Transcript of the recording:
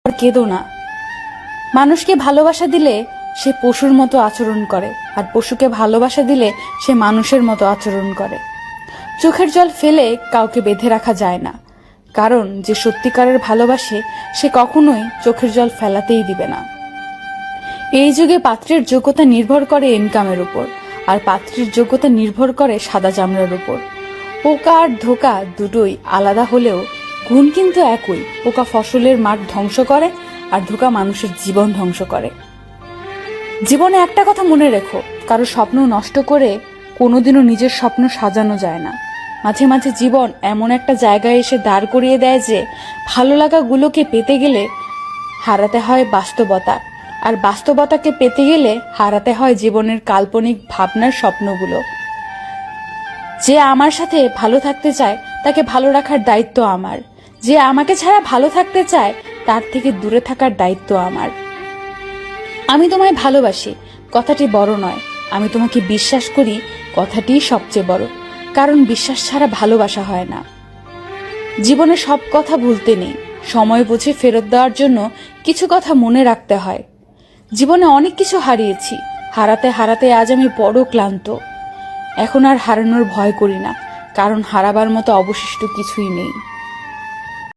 আর কেঁদো না। মানুষকে ভালোবাসা দিলে সে পশুর মতো আচরণ করে, আর পশুকে ভালোবাসা দিলে সে মানুষের মতো আচরণ করে। চোখের জল ফেলে কাউকে বেঁধে রাখা যায় না, কারণ যে সত্যিকারের ভালোবাসে সে কখনোই চোখের জল ফেলাতেই দিবে না। এই যুগে পাত্রের যোগ্যতা নির্ভর করে ইনকামের উপর, আর পাত্রীর যোগ্যতা নির্ভর করে সাদা চামড়ার উপর। পোকা আর ধোকা দুটোই আলাদা হলেও গুণ কিন্তু একই। পোকা ফসলের মাঠ ধ্বংস করে, আর ধোকা মানুষের জীবন ধ্বংস করে। জীবনে একটা কথা মনে রেখো, কারো স্বপ্ন নষ্ট করে কোনোদিনও নিজের স্বপ্ন সাজানো যায় না। মাঝে মাঝে জীবন এমন একটা জায়গায় এসে দাঁড় করিয়ে দেয় যে ভালো লাগাগুলোকে পেতে গেলে হারাতে হয় বাস্তবতা, আর বাস্তবতাকে পেতে গেলে হারাতে হয় জীবনের কাল্পনিক ভাবনার স্বপ্নগুলো। যে আমার সাথে ভালো থাকতে চায় তাকে ভালো রাখার দায়িত্ব আমার, যে আমাকে ছাড়া ভালো থাকতে চায় তার থেকে দূরে থাকার দায়িত্ব আমার। আমি তোমায় ভালোবাসি কথাটি বড় নয়, আমি তোমাকে বিশ্বাস করি কথাটিই সবচেয়ে বড়, কারণ বিশ্বাস ছাড়া ভালোবাসা হয় না। জীবনে সব কথা ভুলতে নেই, সময় বুঝে ফেরত দেওয়ার জন্য কিছু কথা মনে রাখতে হয়। জীবনে অনেক কিছু হারিয়েছি, হারাতে হারাতে আজ আমি বড় ক্লান্ত। এখন আর হারানোর ভয় করি না, কারণ হারাবার মতো অবশিষ্ট কিছুই নেই।